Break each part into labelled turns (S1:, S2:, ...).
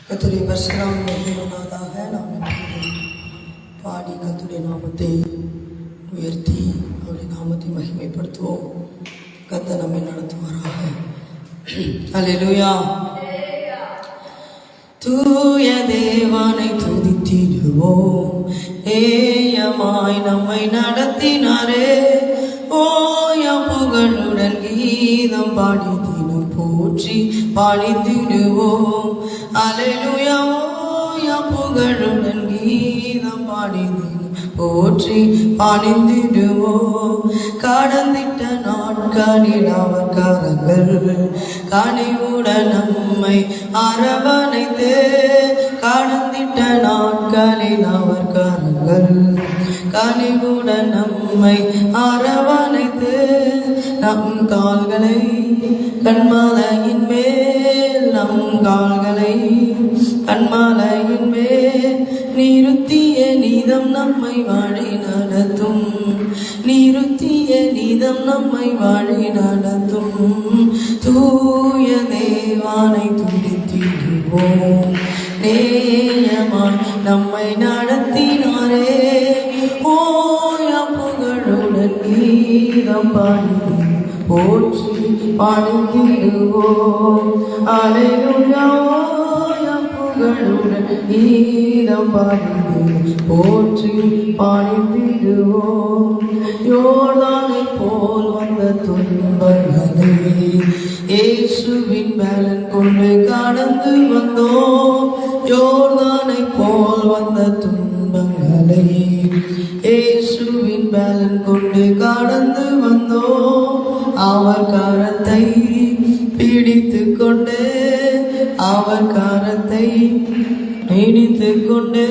S1: கர்த்தருடைய பரிசுத்தம் உண்டாவதாக. நாம் பாடி கர்த்தருடைய நாமத்தை உயர்த்தி அவருடைய நாமத்தை மகிமைப்படுத்துவோம். கர்த்தர் நம்மை நடத்துவாராக. அல்லேலூயா. தூய தேவனை துதித்திடுவோம். ஏயமாய் நம்மை நடத்தினாரே. ஓய புகழுடன் கீதம் பாடி தினம் போற்றி பாடித்திடுவோம். அல்லேலூயா. ஓய புகழுடன் கீதம் பாடி தினம் போற்றி பாடித்திடுவோம். கடந்திட்ட நாட்களில் அவர் கரங்கள் கனிவுடன் நம்மை அரவணைத்து. கடந்திட்ட நாட்களில் அவர் கரங்கள் கனிவுடன் நம்மை அரவணைத்து. நம் கால்களை கண்மாலையின் மேல் நம் கால்களை கண்மாலையின் மேல் நிறுத்திய நீதம் நம்மை வழி நடத்தும். நிறுத்திய நீதம் நம்மை வழி நடத்தும். தூய தேவனை துதித்திடுவோம். நேயமாய் நம்மை நடத்தினாரே. ஓய புகழுடன் கீதம் பாடி போற்றி பாடித்திடுவோம். அல்லேலூயா. ஓய புகழுடன் கீதம் பாடி போற்றி பாடித்திடுவோம். யோர்தானை போல் வந்த துன்பங்களை இயேசுவின் பலன் கொண்டு கடந்து வந்தோம். யோர்தானை போல் வந்த துன்பங்களை இயேசுவின் பலன் கொண்டு கடந்து வந்தோம். அவர் கரத்தை பிடித்து கொண்டு அவர் கரத்தை பிடித்து கொண்டு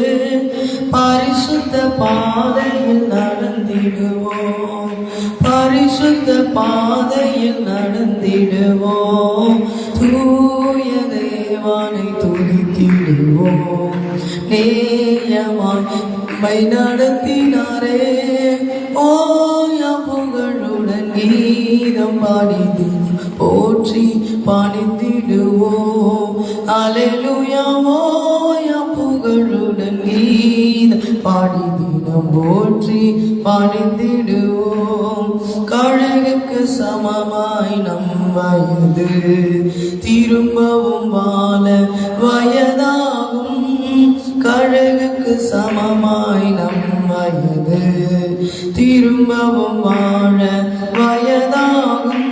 S1: பரிசுத்த பாதையில் நடந்திடுவோம். பரிசுத்த பாதையில் நடந்திடுவோம். தூய தேவனை துதித்திடுவோம். நேயமாய் நம்மை நடத்தினாரே. ஓய புகழுடன் கீதம் பாடி போற்றி பாடித்திடுவோம். அல்லேலூயா. ஓய புகழுடன் கீதம் பாடி தினம் போற்றி பாடித்திடுவோம். கழுகுக்கு சமமாய் நம் வயது திரும்பவும் வாழ வயதாகும். கழுகுக்கு சமமாய் நம் வயது திரும்பவும் வாழ வயதாகும்.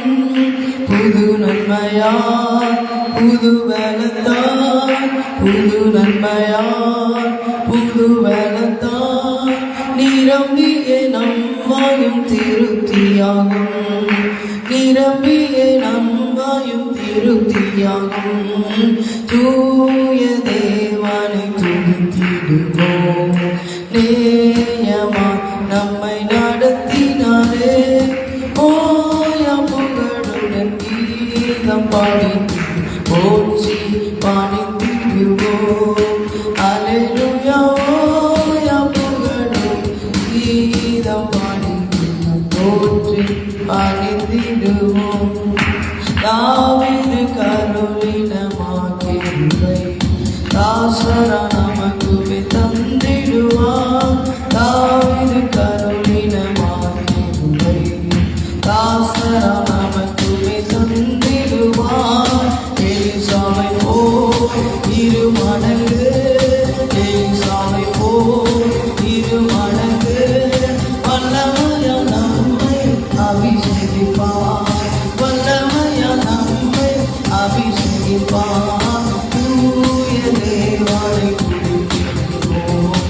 S1: புது நன்மையார் புது பலத்தார் புது நன்மையார் புது பலத்தார் நிரம்பிய நம்மாயும் திருப்தியாகும். நிரம்பிய நம்மாயும் திருப்தியாகும். தூய தேவனை துதித்திடுவோம். நேயமா நம்மை நடத்தினாரே. ஓய புகழுடன் கீதம் பாடி போற்றி பாடித்திடுவோம். அல்லேலூயா. ஓய புகழுடன் கீதம் பாடி போற்றி பாடித்திடுவோம். தாவீது கருளினமாக்கிருவை தாசரா நமக்குவே தந்திடுவார். தாவீது கருளினமாக்கிருவை தாசரா நமக்குவே தந்திடுவார். எலிசாவை போல் இரு மடங்கு எலிசாவை போல் இரு மடங்கு வல்லமையா நம்மை அபிஷேகிப்பார். வல்லமையா நம்மை அபிஷேகிப்பார். தூய தேவனை துதித்திடுவோம்.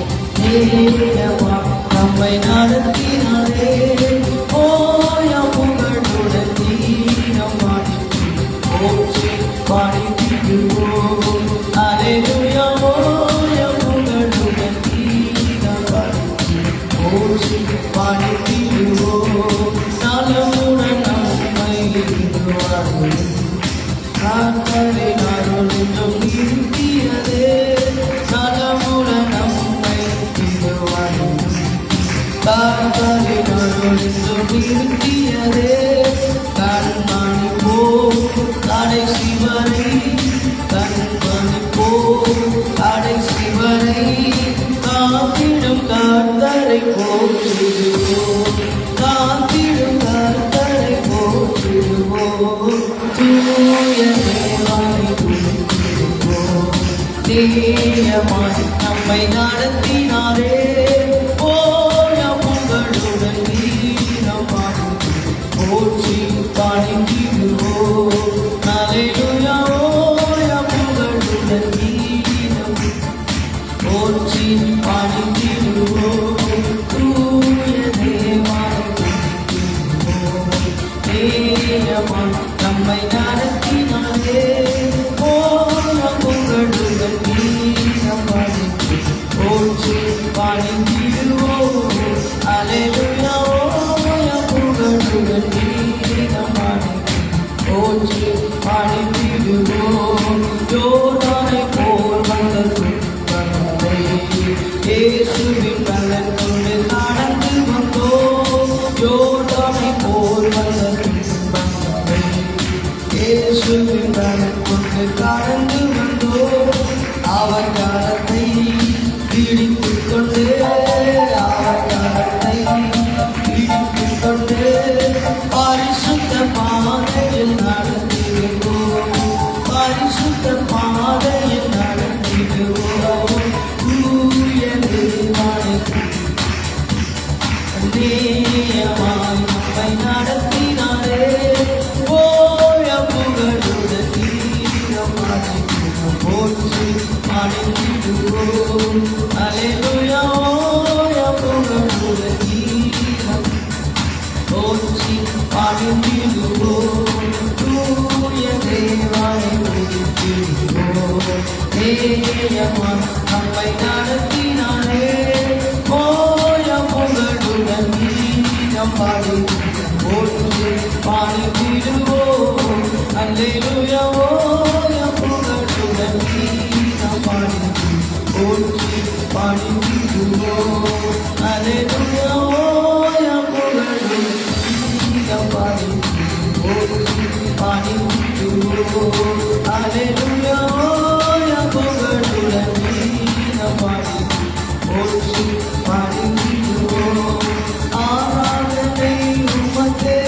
S1: நேயமா நம்மை நடத்தினாரே. ஓய புகழுடன் கீதம் பாடி போற்றி பாடித்திடுவோம். அல்லேலூயா. ஓய புகழுடன் கீதம் பாடி போற்றி பாடித்திடுவோம். நலமுடன் நம்மை இருவார்கள். நாட்களின் அருளும் இருத்தியதே. நலமுடன் நம்மை இருவார்கள். கார்களின் அருளும் இருத்தியதே. கண்மணி போ கடைசி வரை கடைசி வரை காத்திடும் கர்த்தரை போற்றிடுவோம், காத்திடும் கர்த்தரை போற்றிடுவோம், தூய தேவனை துதித்திடுவோம். நேயமாய் நம்மை நடத்தினாரே, போய புகழுடன் நீரம் போற்றி பணிந்திடுவோம். அல்லேலூயா, ஓய புகழுடன் நீரம் போற்றி பணிந்திடுவோம். தூய தேவனை துதித்திடுவோம். நேயமாய் நம்மை நடத்தினாரே, போய புகழுடன் நீரம் போற்றி பணிந்திடுவோம். அல்லேலூயா, ஓய புகழுடன் நீரம் போற்றி பணிந்திடுவோம். யோர்தானை போல் வந்த துன்பங்களை இயேசுவின் பலன் கொண்டு கடந்து வந்தோம். யோர்தானை போல் வந்த துன்பங்களை இயேசுவின் பலன் கொண்டு கடந்து வந்தோம். அவர் காலத்தை பிடித்துக் கொண்டு, அவர் காலத்தை பிடித்துக் கொண்டு பரிசுத்த பாதையில் நடத்திடுவோம், பரிசுத்த பாதையில் நடத்திடுவோம். தூய தேவனை நேயமாய் நம்மை நடத்தினாரே, போய புகழுடன் நீரம் போற்றி பணிந்திடுவோம். அல்லேலூயா, ஓய புகழுடன் நீரம் போற்றி பணிந்திடுவோம். தூய தேவனை துதித்திடுவோம். நேயமாய் நம்மை நடத்தினாரே, போய புகழுடன் நீரம் போற்றி பணிந்திடுவோம். அல்லேலூயா, ஓய புகழுடன் நீரம் போற்றி பணிந்திடுவோம். அல்லேலூயா, ஓய புகழுடன் பணிந்திடுவோம். அல்லேலூயா, ஓய புகழுடன் நீரம் போற்றி பணிந்திடுவோம். ஆராதனை உமக்கே,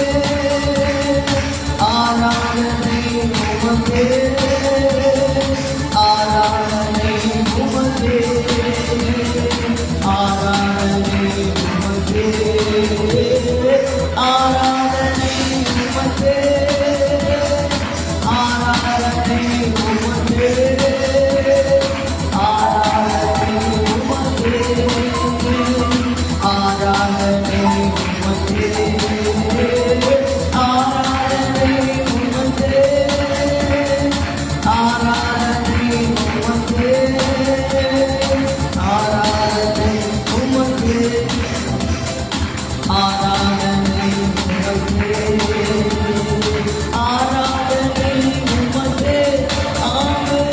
S1: ஆராதனை உமக்கே, ஆராதனை உமக்கே, ஆராதனை உமக்கே, ஆராதனை உமக்கே, ஆராதனை உமக்கே, ஆராதனை உமக்கே, ஆராதனை உமக்கே, ஆராதனை உமக்கே, ஆராதனை உமக்கே, ஆராதனை உமக்கே, ஆராதனை உமக்கே, ஆராதனை உமக்கே, ஆமென்.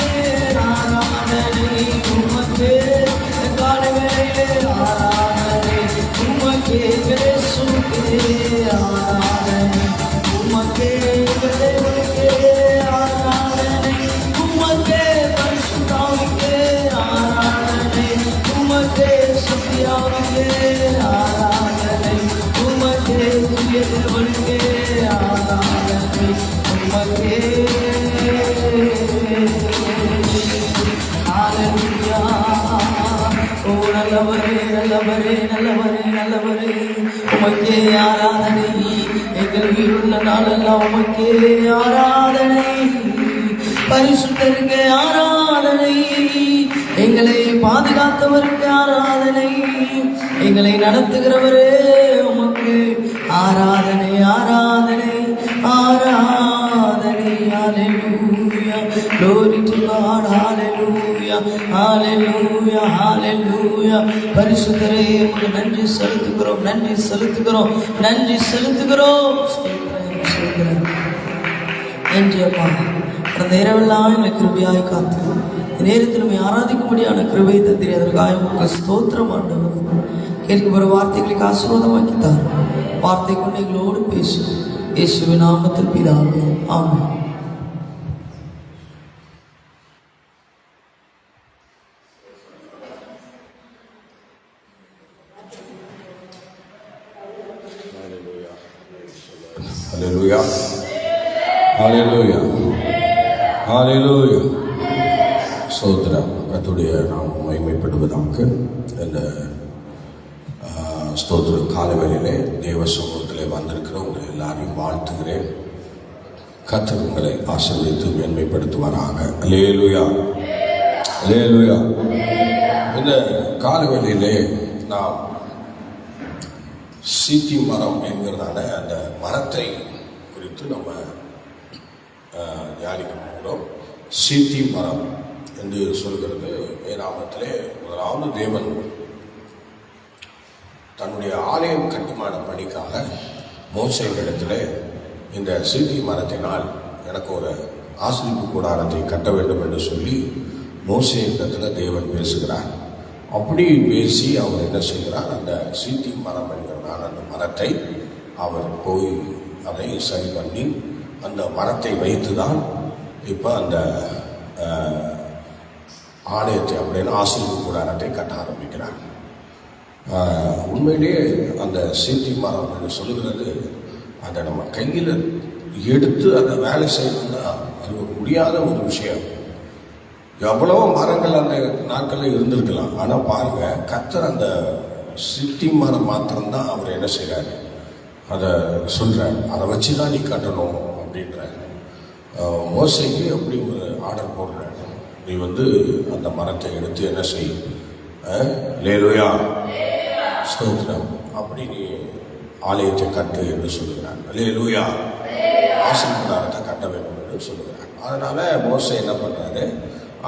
S1: ஆராதனை உமக்கே, காலைவேளையிலே ஆராதனை உமக்கே, இயேசுவே ஆராதனை உமக்கே, இறைவனுக்கே ஆராதனை உமக்கே, பரிசுத்தாவிக்கே ஆராதனை உமக்கே, சத்தியாவிக்கே ஆராதனை உமக்கே, தூய தேவனுக்கே ஆராதனை உமக்கே. ஹல்லேலூயா, ஓ நல்லவரே, நல்லவரே, நல்லவரே, நல்லவரே, உமக்கே ஆராதனை. எங்கள் உயிருள்ள நாளெல்லாம் உமக்கே ஆராதனை. பரிசுத்தருக்கு ஆராதனை, எங்களை பாதுகாத்தவருக்கு ஆராதனை, எங்களை நடத்துகிறவரே உமக்கு ஆராதனை, ஆராதனை, ஆராதனை. ஹல்லேலூயா, glory to God, hallelujah, hallelujah, hallelujah. பரிசுத்தரே உமக்கு நன்றி செலுத்துகிறோம், நன்றி செலுத்துகிறோம், நன்றி செலுத்துகிறோம். நன்றி அப்பா, கடந்த இரவெல்லாம் எங்களை கிருபையாய் காத்து நேரத்தில் உம்மை ஆராதிக்கும்படியான கிருபை தந்திரி, அதற்காக உமக்கு ஸ்தோத்திரம் ஆண்டவர். கேட்கிற வார்த்தைகளுக்கு ஆசீர்வாதமாக்கி தாரும். வார்த்தை கொண்டு எங்களோடு பேசும். இயேசுவின் நாமத்தில் பிதாவே, ஆமென்.
S2: ஹல்லேலூயா, ஹல்லேலூயா, ஹல்லேலூயா. ஸ்தோத்திரம். கர்த்தருடைய நாமம் மகிமைப்படுவதாக. இந்த ஸ்தோத்திர காலவேளையிலே தேவ சமூகத்திலே வந்திருக்கிற உங்களை எல்லாரையும் வாழ்த்துகிறேன். கர்த்தர் உங்களை ஆசீர்வதித்து மேன்மைப்படுத்துவாராக. ஹல்லேலூயா, ஹல்லேலூயா. இந்த காலவேளையிலே நாம் சீத்தி மரம் என்கிறதான அந்த மரத்தை குறித்து நம்ம தியானிக்க போகிறோம். சீத்தி மரம் என்று சொல்கிறது வேதாகமத்திலே முதலாவது தேவன் தன்னுடைய ஆலயம் கட்டுமான பணிக்காக மோசேயிடத்திலே இந்த சீத்தி மரத்தினால் எனக்கு ஒரு ஆசரிப்பு கூடாரத்தை கட்ட வேண்டும் என்று சொல்லி மோசேயிடத்தில் தேவன் பேசுகிறார். அப்படி பேசி அவர் என்ன செய்கிறார், அந்த சீத்தி மரம் என்கிறதான அந்த மரத்தை அவர் போய் அதை சரி பண்ணி அந்த மரத்தை வைத்து தான் இப்போ அந்த ஆலயத்தை அப்படின்னு ஆசீர்வாத கூடாரத்தை கட்ட ஆரம்பிக்கிறார். உண்மையிலேயே அந்த சீத்தி மரம் என்று சொல்லுகிறது, அதை நம்ம கையில் எடுத்து அந்த வேலை செய்யணும்னா அது முடியாத ஒரு விஷயம். எவ்வளவோ மரங்கள் அந்த நாட்களில் இருந்திருக்கலாம். ஆனால் பாருங்க, கர்த்தர் அந்த சீத்தி மரம் மாத்திரம்தான் அவர் என்ன செய்கிறாரு, அதை சொல்கிறார், அதை வச்சு தான் நீ கட்டணும் அப்படின்ற. மோசேக்கு அப்படி ஒரு ஆர்டர் போடுறாரு, நீ அந்த மரத்தை எடுத்து என்ன செய், ஹல்லேலூயா, ஸ்தோத்திரம், அப்படி நீ ஆலயத்தை கட்டு என்று சொல்லுகிறார். ஹல்லேலூயா, ஆசீர்வாதத்தை கட்ட வேண்டும் என்று சொல்லுகிறார். அதனால மோசே என்ன பண்ணுறாரு,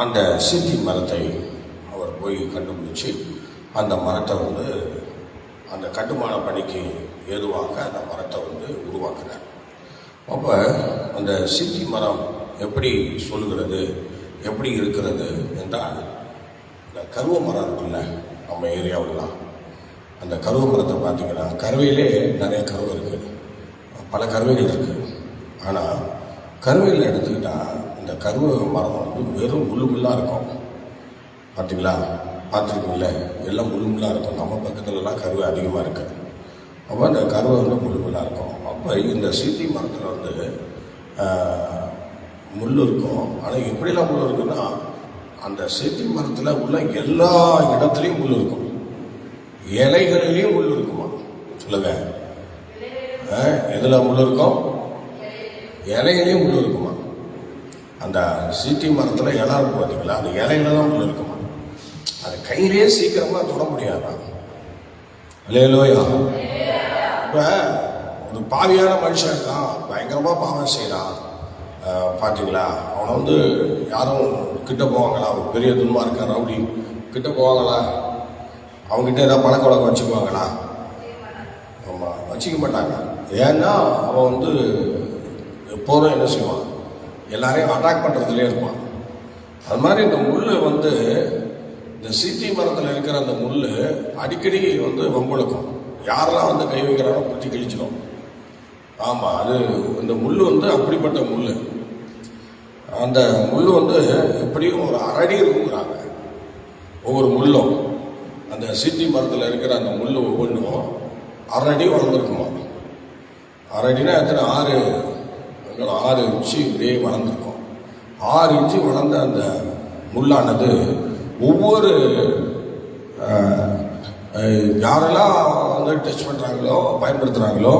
S2: அந்த சீத்தி மரத்தை அவர் போய் கண்டுபிடிச்சி அந்த மரத்தை அந்த கட்டுமான பணிக்கு ஏதுவாக அந்த மரத்தை உருவாக்குறார். அப்போ அந்த சீத்தி மரம் எப்படி சொல்லுகிறது, எப்படி இருக்கிறது என்றால், இந்த கருவ மரம் இருக்குல்ல நம்ம ஏரியாவிலாம், அந்த கருவ மரத்தை பார்த்தீங்கன்னா கருவையிலே நிறைய கருவை இருக்குது, பல கருவைகள் இருக்குது. ஆனால் கருவையில் எடுத்துக்கிட்டால் இந்த கருவ மரம் வெறும் முள்ளுமுள்ளாக இருக்கும். பார்த்தீங்களா, பார்த்துருக்கீங்கள, எல்லாம் முள்ளுமுள்ளாக இருக்கும். நம்ம பக்கத்துலலாம் கருவை அதிகமாக இருக்குது. அப்போ அந்த கருவை முள்ளுமுள்ளாக இருக்கும். அப்போ இந்த சீத்தி மரத்தில் முள் இருக்கும். ஆனால் எப்படிலாம் முள் இருக்குன்னா, அந்த சீத்தி மரத்தில் உள்ள எல்லா இடத்துலையும் முள் இருக்கும். இலைகளிலையும் முள் இருக்குமா சொல்லுங்க, எதில் முள் இருக்கும், இலையிலையும் முள் இருக்குமா. அந்த சீத்தி மரத்தில் இலை இருக்கும் பார்த்தீங்களா, அந்த இலையில தான் முள் இருக்குமா. அது கையிலேயே சீக்கிரமாக தொட முடியாதான். ஹல்லேலூயா. இப்போ ஒரு பாவியான மனுஷன் இருக்கான், பயங்கரமாக பாவம் செய்கிறான், பார்த்தீங்களா, அவனை யாரும் கிட்ட போவாங்களா, ஒரு பெரிய துன்மா இருக்கான் ரவுடி கிட்ட போவாங்களா, அவங்ககிட்ட ஏதாவது பழக்க வழக்கம் வச்சுக்குவாங்களா? ஆமாம், வச்சுக்க மாட்டாங்க. ஏன்னா அவன் எப்போதும் என்ன செய்வான், எல்லாரையும் அட்டாக் பண்ணுறதுலேயே இருப்பான். அது மாதிரி இந்த முள் இந்த சீத்தி மரத்தில் இருக்கிற அந்த முள் அடிக்கடி வம்புழுக்கும். யாரெல்லாம் கை வைக்கிறானோ குத்தி கிழிச்சிடும். ஆமாம், அது இந்த முள் அப்படிப்பட்ட முள். அந்த முள் எப்படியும் ஒரு அரடி இருக்குங்கிறாங்க. ஒவ்வொரு முள்ளும் அந்த சீத்தி மரத்தில் இருக்கிற அந்த முள் ஒவ்வொன்றும் அரடி வளர்ந்துருக்குமா. அரடினா எத்தனை, 6 இன்ச்சு இப்படியே வளர்ந்துருக்கும். 6 இன்ச்சு வளர்ந்த அந்த முள்ளானது ஒவ்வொரு யாரெல்லாம் டச் பண்ணுறாங்களோ பயன்படுத்துகிறாங்களோ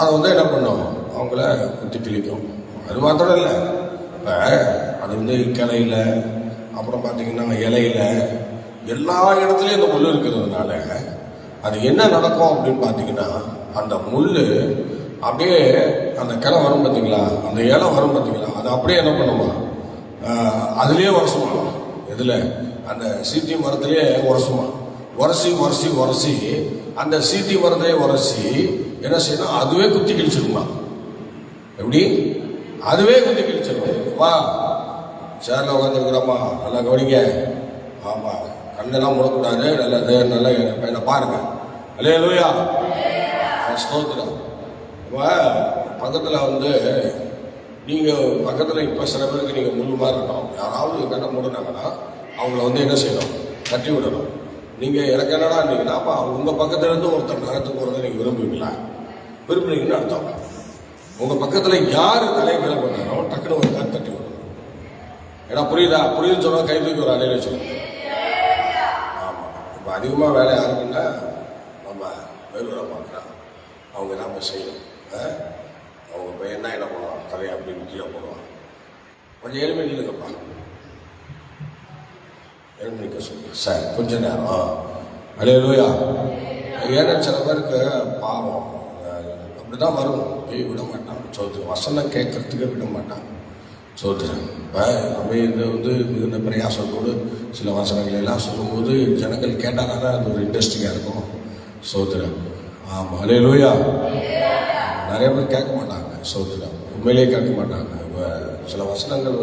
S2: அதை என்ன பண்ணும், அவங்கள குத்தி கிழிக்கும். அது மாத்திரம் இல்லை, இப்போ அது கிளையில, அப்புறம் பார்த்தீங்கன்னா இலையில, எல்லா இடத்துலையும் இந்த முள் இருக்கிறதுனால அது என்ன நடக்கும் அப்படின்னு பார்த்தீங்கன்னா, அந்த முள் அப்படியே அந்த கிளை வரும் பார்த்தீங்களா, அந்த இலை வரும் பார்த்தீங்களா, அது அப்படியே என்ன பண்ணுமா, அதுலேயே உரசுமா. இதில் அந்த சீத்தி மரத்திலே உரசுமா. உரசி அந்த சீத்தி மரத்தையே உரசி என்ன செய்யணும், அதுவே குத்தி கிழிச்சிருமா. எப்படி, அதுவே குத்தி கிழிச்சிருக்கும். வா சேர்ல உட்காந்துருக்குறோம்மா, நல்லா கவனிங்க. ஆமாம், கண்ணெல்லாம் முடக்கூடாது, நல்லது, நல்லா பையனை பாருங்க. ஹல்லேலூயா, ஸ்தோத்திரம். பக்கத்தில் நீங்கள் பக்கத்தில் இப்போ சில பேருக்கு நீங்கள் முள் மாதிரி இருக்கணும். யாராவது கண்ணை மூடினாங்கன்னா அவங்கள என்ன செய்யணும், தட்டி விடணும். நீங்கள் எனக்கு என்னடா இருந்தீங்கன்னா, அப்போ உங்கள் பக்கத்துலேருந்து ஒருத்தர் நகரத்துக்கு போகிறத நீங்கள் விரும்புவீங்களா? விரும்புறீங்கன்னு அர்த்தம். உங்க பக்கத்துல யாரு தலையை மேல பண்ணாரோ டக்குனு ஒரு கண் தட்டி விடணும். ஏன்னா புரியுதுன்னு சொன்னா கை தூக்கி ஒரு அலையில சொல்லுங்க. ஆமா, இப்ப அதிகமா வேலை யாருக்குன்னா நம்ம வேலூரை பார்க்கலாம், அவங்க நாம செய்யணும். அவங்க பையன் என்ன பண்ணுவான், தலையை அப்படி கீழே போடுவான். கொஞ்சம் எளிமை இல்லைங்கப்பா, எளிமைக்க சொல்லு சார் கொஞ்ச நேரம் அலையலோயா. ஏன்னா சில பேருக்கு பாவம் அப்படிதான் வரும், போய் விட மாட்டான். சோதரன் வசனம் கேட்கறதுக்கே விட மாட்டான். சோதரன் அப்படியே இது மிகுந்த பிரயாசத்தோடு சில வசனங்களை எல்லாம் சொல்லும்போது ஜனங்கள் கேட்டாங்கன்னா அது ஒரு இன்ட்ரெஸ்டிங்காக இருக்கும். சோதரன் ஆமாம் அலையலோயா. நிறைய பேர் கேட்க மாட்டாங்க. சோதரன் உண்மையிலேயே கேட்க மாட்டாங்க. சில வசனங்கள்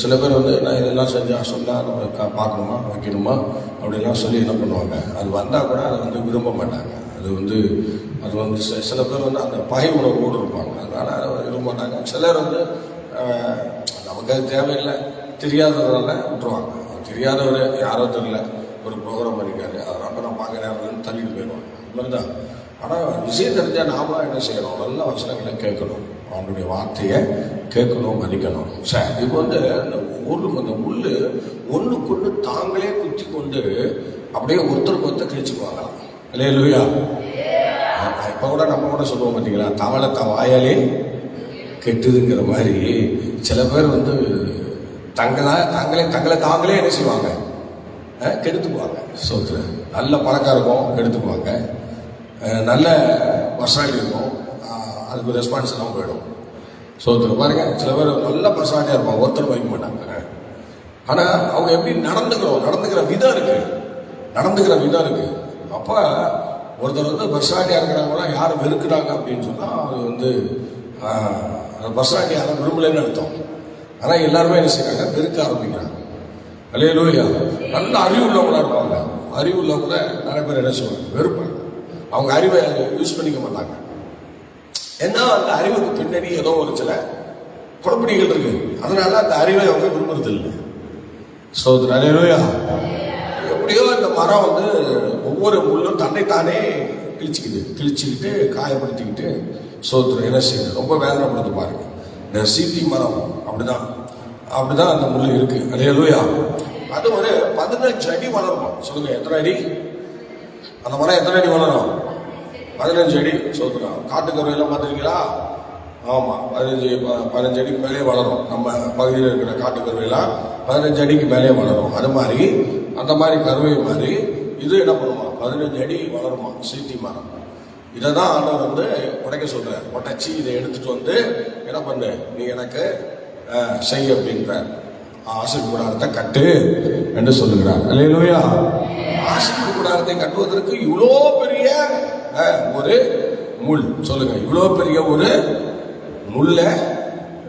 S2: சில பேர் நான் இதெல்லாம் செஞ்சால் சொன்னால் நம்ம பார்க்கணுமா வைக்கணுமா அப்படின்லாம் சொல்லி என்ன பண்ணுவாங்க. அது வந்தால் கூட அதை விரும்ப மாட்டாங்க. அது சில பேர் அந்த பகை உணர்வோடு இருப்பாங்க, அதனால் அதை விரும்ப மாட்டாங்க. சிலர் நமக்கு அது தேவையில்லை, தெரியாததுனால விட்டுருவாங்க. தெரியாதவர் யாரோ தெரியல, ஒரு ப்ரோக்ராம் பண்ணிக்காரு, அதனால் நான் பார்க்குறேன் தள்ளிட்டு போயிடுவாங்க. இது மாதிரி தான். ஆனால் விஷயம் தெரிஞ்சால் நாமளாக என்ன செய்யணும், நல்ல வசனங்களை கேட்கணும், அவனுடைய வார்த்தையை கேட்கணும், மதிக்கணும். சார் இப்போ அந்த முள் ஒன்றுக்குள்ளு தாங்களே குத்தி கொண்டு அப்படியே ஒருத்தருக்கு ஒருத்தர் கிழிச்சுக்குவாங்களாம். இல்லையா லூயா? இப்போ கூட நம்ம கூட சொல்லுவோம் பார்த்தீங்களா, தவளை வாயாலே கெட்டுதுங்கிற மாதிரி சில பேர் தாங்களே என்ன செய்வாங்க, கெடுத்துக்குவாங்க. சோத்துல நல்ல பழக்கம் இருக்கும், கெடுத்துக்குவாங்க. நல்ல பர்சனாலிட்டி இருக்கும், அதுக்கு ரெஸ்பான்ஸ் எல்லாம் போயிடும். சோத்துல பாருங்க, சில பேர் நல்ல பர்சனாலிட்டியாக இருப்பாங்க, ஒருத்தர் வைக்க மாட்டாங்க. ஆனால் அவங்க எப்படி நடந்துக்கிற விதம் இருக்கு. அப்போ ஒருத்தர் பர்சனாலிட்டியாக இருக்கிறவங்களாம் யாரும் வெறுக்கிறாங்க அப்படின்னு சொன்னால் அது பர்சனாலிட்டி யாரும் விரும்பலன்னு அர்த்தம். ஆனால் எல்லாருமே என்ன செய்யறாங்க, வெறுக்க ஆரம்பிக்கிறாங்க. அல்லேலூயா. நல்ல அறிவு உள்ளவங்களா இருப்பாங்க. அறிவு உள்ளவங்கள நிறைய பேர் என்ன செய்வாங்க, வெறுப்பாங்க. அவங்க அறிவை யூஸ் பண்ணிக்க மாட்டாங்க. ஏன்னா அந்த அறிவுக்கு பின்னாடி ஏதோ ஒரு சில குழப்படிகள் இருக்கு, அதனால அந்த அறிவை அவங்க விரும்புறது இல்லை. சோதரன் அல்லேலூயா. எப்படியோ இந்த மரம் ஒவ்வொரு முள்ளும் தன்னைத்தானே கிழிச்சுக்கிட்டு காயப்படுத்திக்கிட்டு சோதரன் என்ன செய்யுது, ரொம்ப வேதனைப்படுத்த பாருங்க. இந்த சீத்தி மரம் அப்படிதான் அந்த முள் இருக்கு. அல்லேலூயா. அது ஒரு 15 அடி வளரும். சொல்லுங்க, எத்தனை அடி? அந்த மரம் எத்தனை அடி வளரும்? 15 அடி. சோதரன் காட்டுக்கருவையெல்லாம் பார்த்துருக்கீங்களா? ஆமாம், 15 அடிக்கு மேலே வளரும். நம்ம பகுதியில் இருக்கிற காட்டுக்கருவையெல்லாம் 15 அடிக்கு மேலே வளரும். அது மாதிரி அந்த மாதிரி கருவை மாதிரி இது என்ன பண்ணுமா, 15 அடி வளருமா சீத்தி மரம். இதை தான் ஆண்டவர் உடைக்க சொல்றார். உடைச்சி இதை எடுத்துட்டு என்ன பண்ணு, நீ எனக்கு செய் அப்படின்ற ஆசீர்வாத கூடாரத்தை கட்டு என்று சொல்லுகிறார். அல்லேலூயா. ஆசீர்வாத கூடாரத்தை கட்டுவதற்கு இவ்வளோ பெரிய ஒரு முள், சொல்லுங்க, இவ்வளோ பெரிய ஒரு முள்ளை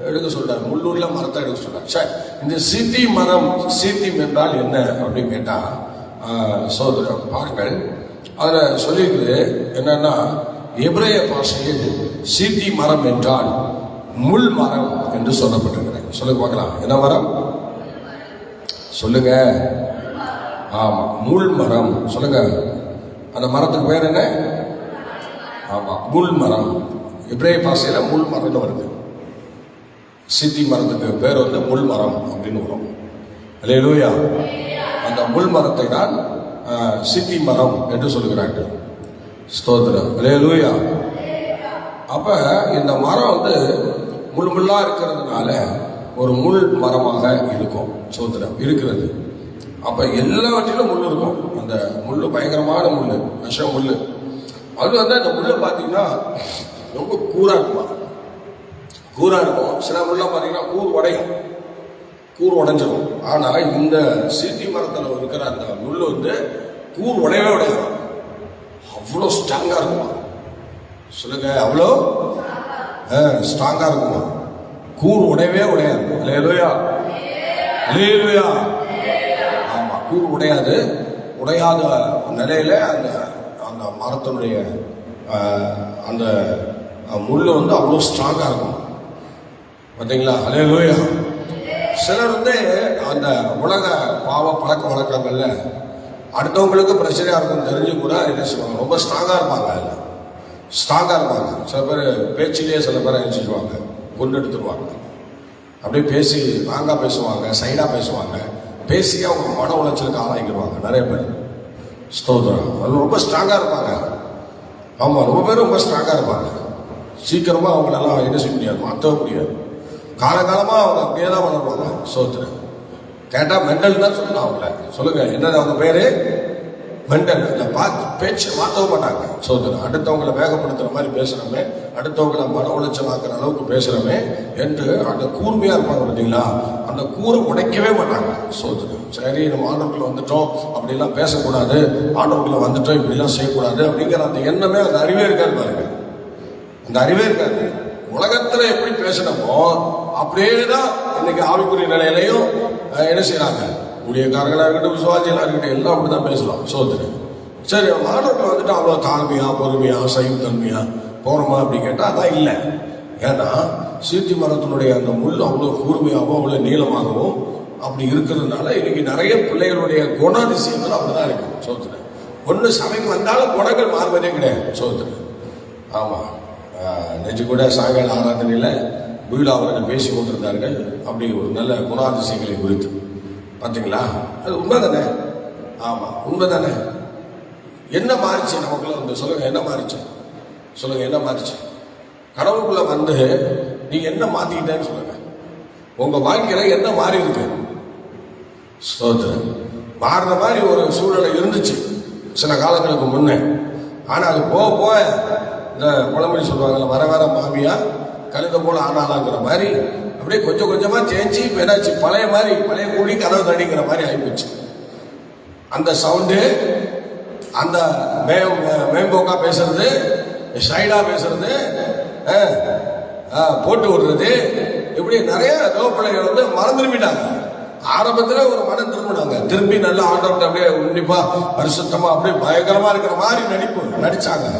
S2: எடுக்க சொல்றார். முள்ளுள்ள மரத்தை எடுக்க சொல்றார். சரி, இந்த சீத்தி மரம், சீத்திம் என்றால் என்ன அப்படின்னு கேட்டா, சோதரர் பாருங்கள், அதில் சொல்லியிருக்குது என்னன்னா, எபிரேய பாஷையில் சீத்தி மரம் என்றால் முள் மரம் என்று சொல்லப்பட்டிருக்கிறது. சொல்லுங்க பார்க்கலாம், என்ன மரம்? சொல்லுங்க. ஆமா, முள் மரம். சொல்லுங்க, அந்த மரத்துக்கு பேர் என்ன? ஆமா, முள் மரம். எபிரேய பாஷையில முள் மரம்னு வருது. சீத்தி மரத்துக்கு பேர் முள் மரம் அப்படின்னு வரும். அல்லேலூயா. அந்த முள் மரத்தை தான் சீத்தி மரம் என்று சொல்லுகிறார்கள். ஸ்தோத்திரம். அல்லேலூயா. அப்ப இந்த மரம் முள்முள்ளா இருக்கிறதுனால ஒரு முள் மரமாக இருக்கும். ஸ்தோத்திரம் இருக்கிறது. அப்ப எல்லாவற்றிலும் முள் இருக்கும். அந்த முள்ளு பயங்கரமான முள்ளு, விஷ முள்ளு. அது அந்த முள்ளு பார்த்தீங்கன்னா ரொம்ப கூரா இருக்கும். சில முள்ள பார்த்தீங்கன்னா கூர் உடைஞ்சிடும். ஆனா இந்த சீத்தி மரத்தில் இருக்கிற அந்த முள்ளு கூர் உடையவே அவ்வளோ ஸ்ட்ராங்கா இருக்குமா? சொல்லுங்க, அவ்வளோ ஸ்ட்ராங்கா இருக்குமா? கூர் உடையவே உடையாது. அல்லேலூயா. அல்லேலூயா. ஆமா, கூர் உடையாத நிலையில அந்த அந்த மரத்தினுடைய அந்த முள்ளு அவ்வளோ ஸ்ட்ராங்கா இருக்கும். பார்த்தீங்களா? அல்லேலூயா. சிலர் அந்த உலக பாவ பழக்க வழக்கங்கள்ல அடுத்தவங்களுக்கு பிரச்சனையா இருக்கும் தெரிஞ்சு கூட என்ன செய்வாங்க, ரொம்ப ஸ்ட்ராங்கா இருப்பாங்க. அதில் ஸ்ட்ராங்காக இருப்பாங்க. சில பேர் பேச்சிலேயே சில பேரை நினச்சிடுவாங்க, கொண்டு எடுத்துருவாங்க. அப்படியே பேசி ராங்காக பேசுவாங்க, சைடாக பேசுவாங்க, பேசி அவங்க மன உளைச்சலுக்கு ஆளாக்கிடுவாங்க நிறைய பேர். ஸ்தோத்திரம். அது ரொம்ப ஸ்ட்ராங்காக இருப்பாங்க. ஆமாம், ரொம்ப பேர் ரொம்ப ஸ்ட்ராங்காக இருப்பாங்க. சீக்கிரமாக அவங்களெல்லாம் என்ன செய்ய முடியாது, மாற்றவே முடியாது. காலகாலமாக அவங்க அப்படியே தான் வளருவாங்க. ஸ்தோத்திரம். கேட்டால் மெண்டல் தான் சொல்லலாம் அவங்கள. சொல்லுங்க, என்ன அவங்க பேர்? மெண்டல். அந்த பேச்சு மாற்றவும் மாட்டாங்க. சோதனை அடுத்தவங்களை வேகப்படுத்துற மாதிரி பேசுறோமே, அடுத்தவங்களை மன உளைச்சல் ஆக்குற அளவுக்கு பேசுறோமே என்று அந்த கூர்மையா இருப்பாங்க பார்த்தீங்களா, அந்த கூரை உடைக்கவே மாட்டாங்க. சோதனை சரி, நம்ம ஆண்டவர்களை வந்துட்டோம் அப்படிலாம் பேசக்கூடாது, ஆண்டவர்களை வந்துட்டோம் இப்படிலாம் செய்யக்கூடாது அப்படிங்கிற அந்த எண்ணமே, அந்த அறிவே இருக்காது பாருங்க. அந்த அறிவே இருக்காது. உலகத்துல எப்படி பேசணுமோ அப்படியே தான் இன்னைக்கு ஆவிக்குரிய நிலையிலையும் என்ன செய்யறாங்க. ஊழியக்காரர்களாக இருக்கட்டும், விசுவாசிகளாக இருக்கட்டும், எல்லாம் அப்படிதான் பேசலாம். சோதனை சரி, மாணவர்கள் வந்துட்டு அவ்வளோ தாழ்மையா பொறுமையா சைவத்தன்மையா போறோமா அப்படி கேட்டால் அதான் இல்லை. ஏன்னா சீத்தி மரத்தினுடைய அந்த முள் அவ்வளோ கூர்மையாகவும் அவ்வளோ நீளமாகவும் அப்படி இருக்கிறதுனால இன்னைக்கு நிறைய பிள்ளைகளுடைய குணாதிசயங்கள் அப்படிதான் இருக்கு. சோதனை ஒன்று சபைக்கு வந்தாலும் குணங்கள் மாறுவதே கிடையாது. சோதனை ஆமாம். நெஞ்சு கூட சாயங்கால ஆராதனையில் குயிலா அவர்கள் பேசி கொண்டிருந்தார்கள் அப்படி ஒரு நல்ல குணாதிசயங்களை குறித்து. பார்த்தீங்களா, அது உண்மைதானே? ஆமாம், உண்மைதானே. என்ன மாறிச்சு நமக்குள்ள வந்து? சொல்லுங்க, என்ன மாறிச்சு? சொல்லுங்க, என்ன மாறிச்சு? கடவுளுக்குள்ள வந்து நீங்க என்ன மாத்திக்கிட்டேன்னு சொல்லுங்க. உங்க வாழ்க்கையில என்ன மாறி இருக்கு? ஸ்தோத்திரம். மாறுற மாதிரி ஒரு சூழ்நிலை இருந்துச்சு சில காலங்களுக்கு முன்னே. ஆனா அது போக போக இந்த பழமொழி சொல்லுவாங்கல்ல, வர வர மாமியா கழுத போல ஆனாலாங்கிற மாதிரி அப்படியே கொஞ்சம் கொஞ்சமா தேய்ச்சி இப்ப என்னாச்சு, பழைய மாதிரி பழைய கூடி கதவு தடிங்கிற மாதிரி ஆகிப்போச்சு. அந்த சவுண்டு, அந்த மேம்போக்கா பேசுறது, சைடா பேசுறது, போட்டு விடுறது, இப்படி நிறைய பிள்ளைகள் வந்து மனம் திரும்பிட்டாங்க. ஆரம்பத்துல ஒரு மனம் திரும்பினாங்க, திரும்பி நல்லா ஆண்டவர்கிட்ட அப்படியே உன்னிப்பா பரிசுத்தமா அப்படியே பயங்கரமா இருக்கிற மாதிரி நடிச்சாங்க.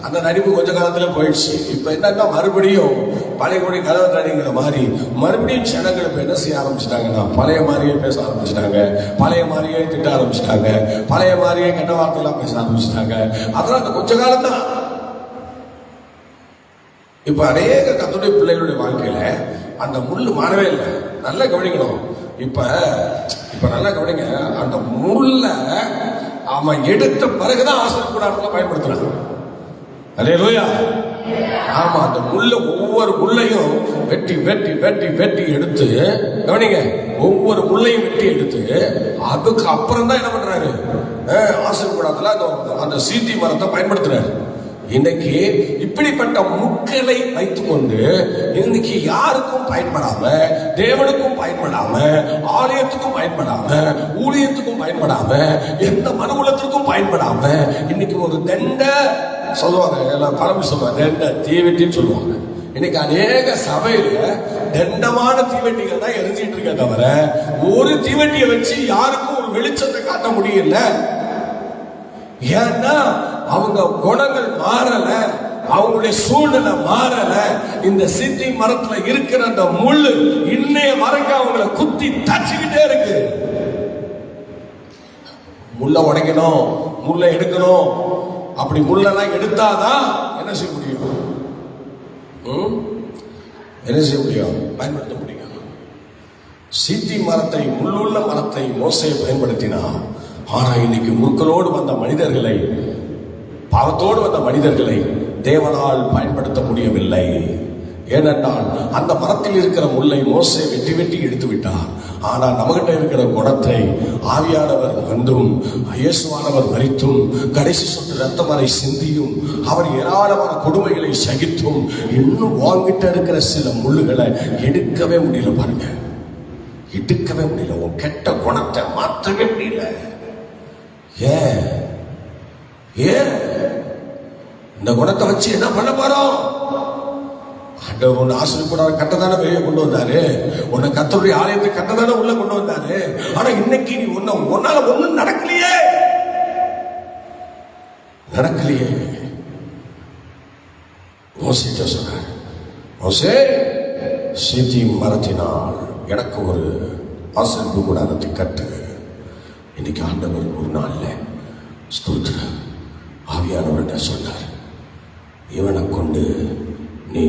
S2: அந்த நடிப்பு கொஞ்ச காலத்துல போயிடுச்சு. இப்ப என்னன்னா மறுபடியும் பழைய கொடி கதவு தடிங்கிற மாதிரி மறுபடியும் ஜனங்கள் இப்ப என்ன செய்ய ஆரம்பிச்சிட்டாங்கன்னா, பழைய மாதிரியே பேச ஆரம்பிச்சிட்டாங்க, பழைய மாதிரியே திட்ட ஆரம்பிச்சிட்டாங்க, பழைய மாதிரியே கெட்ட வார்த்தையெல்லாம் பேச ஆரம்பிச்சிட்டாங்க. அதெல்லாம் அந்த கொஞ்ச காலம் தான். இப்ப அநேக கர்த்தருடைய பிள்ளைகளுடைய வாழ்க்கையில அந்த முள்ளு மாறவே இல்லை. நல்லா கவனிக்கணும். இப்ப நல்லா கவனிங்க. அந்த முள்ள அவன் எடுத்த பிறகுதான் ஆசிரியர் பயன்படுத்துறாங்க. அல்லேலூயா. ஆமா, அந்த முள்ள ஒவ்வொரு முள்ளையும் வெட்டி வெட்டி வெட்டி வெட்டி எடுத்து, கவனிங்க, ஒவ்வொரு முள்ளையும் வெட்டி எடுத்து அதுக்கு அப்புறம் தான் என்ன பண்றாரு, ஆசீர்வாதத்துல அந்த சீத்தி மரத்தை பயன்படுத்துறாரு. இன்னைக்கு இப்படிப்பட்ட முட்களை வைத்துக்கொண்டு இன்னைக்கு யாருக்கும் பயன்படாம, தேவனுக்கும் பயன்படாம, ஆலயத்துக்கும் பயன்படாம, ஊழியத்துக்கும் பயன்படாம, எந்த மனுகுலத்திற்கும் பயன்படாம இன்னைக்கு ஒரு தண்ட சொல்லுவாங்க, எல்லாம் பழம்பு சொல்லுவாங்க, தண்ட தீவெட்டின்னு சொல்லுவாங்க. இன்னைக்கு அநேக சபையில தண்டமான தீவெட்டிகள் தான் எரிஞ்சிட்டு இருக்க தவிர ஒரு தீவெட்டியை வச்சு யாருக்கும் ஒரு வெளிச்சத்தை காட்ட முடியல. ஏன்னா அவங்க குணங்கள் மாறல, அவங்களுடைய சூழ்நிலை மாறல. இந்த சித்தி மரத்துல இருக்கிற அந்த முள்ளு இன்னைய வரைக்கும் அவங்களை குத்தி தச்சுக்கிட்டே இருக்கு. முள்ள உடைக்கணும், முள்ள எடுக்கணும். அப்படி முள்ளெல்லாம் எடுத்தாதான் என்ன செய்ய முடியும்? என்ன செய்ய முடியும்? பயன்படுத்த முடியும். சித்தி மரத்தை, முள்ளுள்ள மரத்தை மோசையை பயன்படுத்தினார். ஆனா இன்னைக்கு முற்களோடு வந்த மனிதர்களை, பாவத்தோடு வந்த மனிதர்களை தேவனால் பயன்படுத்த முடியவில்லை. ஏனென்றால் அந்த மரத்தில் இருக்கிற முல்லை மோசே வெட்டி வெட்டி எடுத்து விட்டார். ஆனால் நம்மகிட்ட இருக்கிற குணத்தை ஆவியானவர் வந்தும் இயேசுவானவர் மரித்தும் கடைசி சொட்டு ரத்தம் வரை சிந்தியும் அவர் ஏராளமான கொடுமைகளை சகித்தும் இன்னும் வாங்கிட்ட இருக்கிற சில முள்ளுகளை எடுக்கவே முடியல. பாருங்க, எடுக்கவே முடியல. உன் கெட்ட குணத்தை மாற்றவே முடியல. ஏன் இந்த குணத்தை வச்சு என்ன பண்ண போறோம்? ஆண்டவர் உன்னை ஆசீர்வாதம் கட்டதான வெளியே கொண்டு வந்தாரு, உன்னை கர்த்தருடைய ஆலயத்தை கட்டதான உள்ள கொண்டு வந்தாரு. ஆனா இன்னைக்கு நீ உன்னால ஒண்ணும் நடக்கலையே. மோசே சொன்னார், மோசே சீத்தி மரத்தினால் எனக்கு ஒரு ஆசீர்வாத கூடாரத்தை கட்டு. இன்னைக்கு ஆண்டவர் ஒரு நாள்ல ஸ்தோத்திரம் ஆவியானவர்கிட்ட சொன்னார், இவனை கொண்டு நீ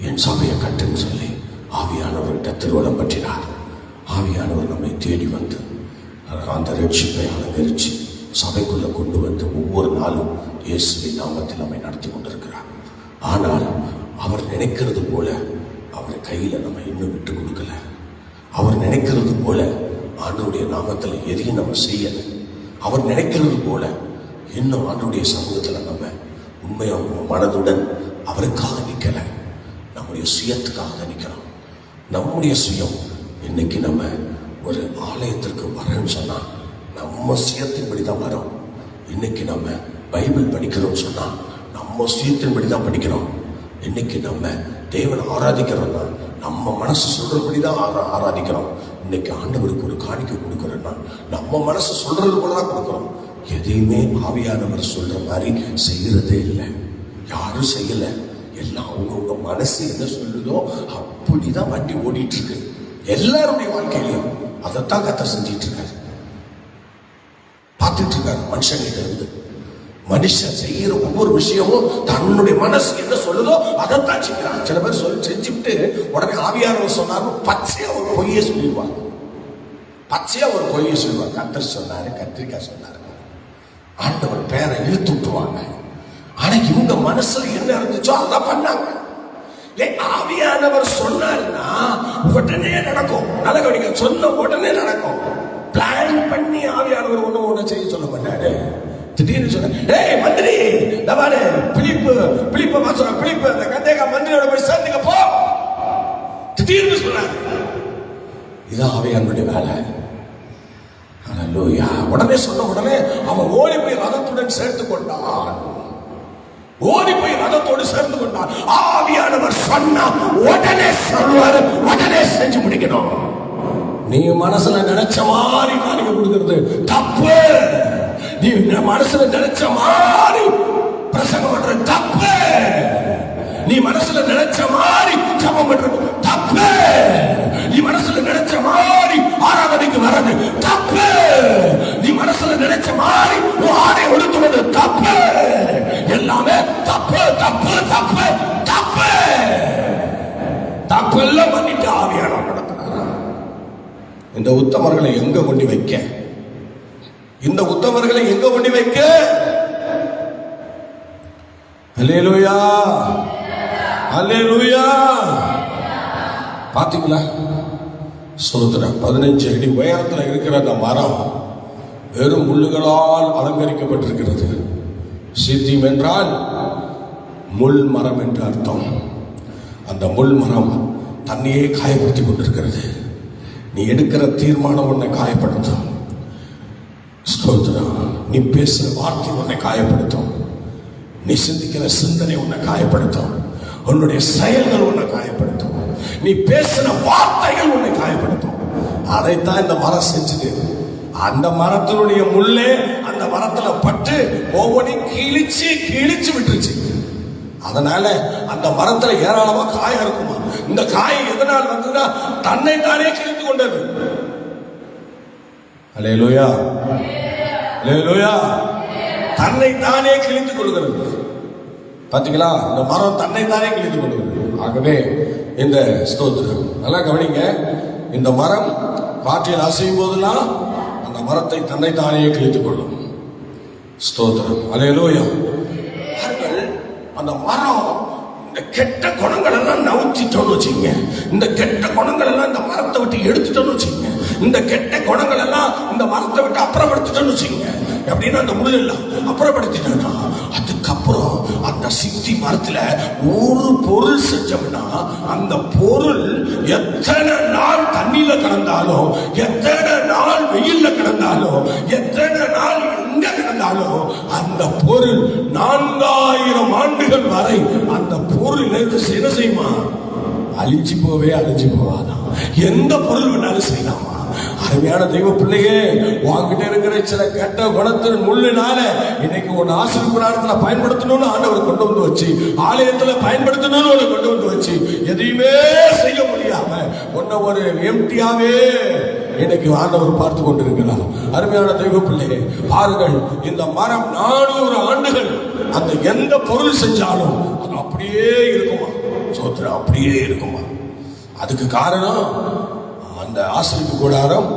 S2: என் சபையை கட்டுன்னு சொல்லி ஆவியானவர்கிட்ட திருவலம் பற்றினார். ஆவியானவர் நம்மை தேடி வந்து அந்த ரட்சிப்பை அலங்கரித்து சபைக்குள்ளே கொண்டு வந்து ஒவ்வொரு நாளும் இயேசுவின் நாமத்தில் நம்மை நடத்தி கொண்டிருக்கிறார். ஆனால் அவர் நினைக்கிறது போல அவர் கையில் நம்ம இன்னும் விட்டு கொடுக்கல. அவர் நினைக்கிறது போல ஆண்டவருடைய நாமத்தில் எதையும் நம்ம செய்யலை. அவர் நினைக்கிறது போல இன்னும் ஆண்டவருடைய சமூகத்தில் நம்ம உண்மையாக மனதுடன் அவருக்காக நிற்கலை, நம்முடைய சுயத்துக்காக நிற்கிறோம். நம்முடைய சுயம் இன்னைக்கு நம்ம ஒரு ஆலயத்திற்கு வரேன்னு சொன்னால் நம்ம சுயத்தின்படி தான் வரோம். இன்னைக்கு நம்ம பைபிள் படிக்கிறோம்னு சொன்னால் நம்ம சுயத்தின்படி தான் படிக்கிறோம். இன்னைக்கு நம்ம தேவனை ஆராதிக்கிறோம்னா நம்ம மனசு சொல்றபடி தான் ஆராதிக்கிறோம். இன்னைக்கு ஆண்டவருக்கு ஒரு காணிக்கை கொடுக்குறோம்னா நம்ம மனசு சொல்றது போல தான் கொடுக்குறோம். எதையுமே ஆவியானவர் சொல்ற மாதிரி செய்யறதே இல்லை, யாரும் செய்யலை. எல்லாம் அவங்கவுங்க மனசு என்ன சொல்லுதோ அப்படிதான் வண்டி ஓடிட்டு இருக்கு. எல்லாருடைய வாழ்க்கையிலையும் அதைத்தான் கர்த்தர் செஞ்சிட்டு இருக்காரு, பார்த்துட்டு இருக்காரு. மனுஷங்கிட்ட இருந்து மனுஷன் செய்யற ஒவ்வொரு விஷயமும் தன்னுடைய மனசு என்ன சொல்லுதோ அதைத்தான் செய்யறான். சில பேர் செஞ்சுட்டு உடனே ஆவியானவர் சொன்னாரு பச்சையா ஒரு பொய்யை சொல்லிடுவாங்க. பச்சையா ஒரு பொய்யை சொல்லுவாங்க. கர்த்தர் சொன்னாரு, கத்திரிக்காய் சொன்னாரு, ஆண்டவர் பேரை இழுத்து விட்டுருவாங்க. ஆனா இவங்க மனசுல என்ன இருந்துச்சோ அதான் பண்ணாங்க. ஆவியானவர் சொன்னாருன்னா உடனே நடக்கும். நல்ல கவனிக்க, சொன்ன உடனே நடக்கும். பிளான் பண்ணி ஆவியானவர் ஒண்ணு செய்ய சொல்ல மாட்டாரு. திடீர்னு சொன்ன, ஏய் மந்திரி, தவாரு பிலிப்பு அந்த கந்தேகா மந்திரியோட போய் சேர்ந்துக்க போ. திடீர்னு சொன்னாரு. இதான் ஆவியானவருடைய வேலை. ஹல்லேலூயா. உடனே சொன்ன உடனே அவன் ஓடி போய் ரதத்துடன் சேர்த்து கொண்டான். ஓடி போய் ரதத்தோடு சேர்ந்து கொண்டான். ஆவியானவர் சொன்னா உடனே சொல்வாரு, உடனே செஞ்சு முடிக்கணும். நீ மனசுல நினைச்ச மாதிரி காணிக்க கொடுக்கிறது தப்பு. நீ மனசுல நினைச்ச மாதிரி பிரசங்கம் பண்றது தப்பு. நீ மனசுல நினைச்ச மாதிரி ஜெபம் பண்றது தப்பு. நீ மனசுல நினைச்ச மாதிரி ஆராதனைக்கு வர்றது தப்பு. நீ மனசுல நினைச்ச மாதிரி ஆடை ஒடுத்துவது தப்பு. எல்லாமே தப்பு தப்பு தப்பு தப்பு. தப்பு எல்லாம் பண்ணிட்டு ஆவியானவர் நடத்துறாரா? இந்த உத்தமர்களை எங்க கொண்டு வைக்க? இந்த உத்தமர்களை எங்க கொண்டு வைக்க? அல்லேலூயா, அல்லேலூயா. பாத்தீங்களா? சொல்லுறேன், 15 அடி உயரத்தில் இருக்கிற அந்த மரம் வெறும் முள்ளுகளால் அலங்கரிக்கப்பட்டிருக்கிறது. சித்திம் என்றால் முள் மரம் என்று அர்த்தம். அந்த முள் மரம் தன்னையே காயப்படுத்தி கொண்டிருக்கிறது. நீ எடுக்கிற தீர்மானம் உன்னை காயப்படுத்தும். ஸ்தோத்திரம். நீ பேசுற வார்த்தை உன்னை காயப்படுத்தும். நீ சிந்திக்கிற சிந்தனை உன்னை காயப்படுத்தும். உன்னுடைய செயல்கள் உன்னை காயப்படுத்தும். நீ பேசின வார்த்தைகள் உன்னை காயப்படுத்தும். அதைத்தான் இந்த மரம் செஞ்சது. அந்த மரத்தினுடைய முள்ளே அந்த மரத்துல பட்டு ஒவ்வொன்றையும் கிழிச்சு விட்டுருச்சு. அதனால அந்த மரத்துல ஏராளமா காயம் இருக்குமா. இந்த காயம் எதனால் வந்ததுன்னா தன்னை தானே கிழித்து கொண்டது. அல்லேலூயா, அல்லேலூயா. தன்னை தானே கிழித்துக் கொள்கிறது. பாத்தீங்களா? இந்த மரம் தன்னை தானே கிழித்துக் கொள்கிறது. ஆகவே இந்த ஸ்தோத்திரம் நல்லா கவனிங்க. இந்த மரம் காற்றில் அசையும் போதெல்லாம் அந்த மரத்தை தன்னை தானே கிழித்துக் கொள்ளும். ஸ்தோத்திரம், அல்லேலூயா. அந்த மரம் இந்த கெட்ட குணங்கள் எல்லாம் நவுத்திட்டோன்னு வச்சுங்க. இந்த கெட்ட குணங்கள் எல்லாம் இந்த மரத்தை விட்டு எடுத்துட்டோன்னு வச்சுங்க. இந்த கெட்ட குணங்கள் எல்லாம் இந்த மரத்தை விட்டு அப்புறப்படுத்திட்டோன்னு வச்சுங்க. எப்படின்னா அந்த முள் எல்லாம் அப்புறப்படுத்திட்டோம்னா அதுக்கப்புறம் அந்த சித்தி மரத்துல ஒரு பொருள் செஞ்சோம்னா அந்த பொருள் எத்தனை நாள் தண்ணியில கிடந்தாலும், எத்தனை நாள் வெயில்ல கிடந்தாலும், எத்தனை நாள் எங்க கிடந்தாலும் அந்த பொருள் 4000 ஆண்டுகள் வரை அந்த பொருள் என்ன செய்யுமா? அழிஞ்சு போவாதான். எந்த பொருள் வேணாலும் செய்யலாமா? அருமையான தெய்வ பிள்ளையே, உன்கிட்ட இருக்கிற சில கெட்ட குணத்தின் முள்ளினால இன்னைக்கு உன் ஆசிரியர் நேரத்தில் பயன்படுத்தணும்னு ஆண்டவர் கொண்டு வந்து வச்சு, ஆலயத்தில் பயன்படுத்தணும்னு உன்னை கொண்டு வந்து வச்சு, எதையுமே செய்ய முடியாம உன்னை ஒரு எம்டியாவே இன்னைக்கு ஆண்டவர் பார்த்து கொண்டிருக்கிறார். அருமையான தெய்வ பிள்ளையே, பாருங்கள், இந்த மரம் 400 ஆண்டுகள் அந்த எந்த பொருள் செஞ்சாலும் அது அப்படியே இருக்குமா? சோத்திரம் அப்படியே இருக்குமா? அதுக்கு காரணம் அந்த ஆசிரியப்பு கூடாரம்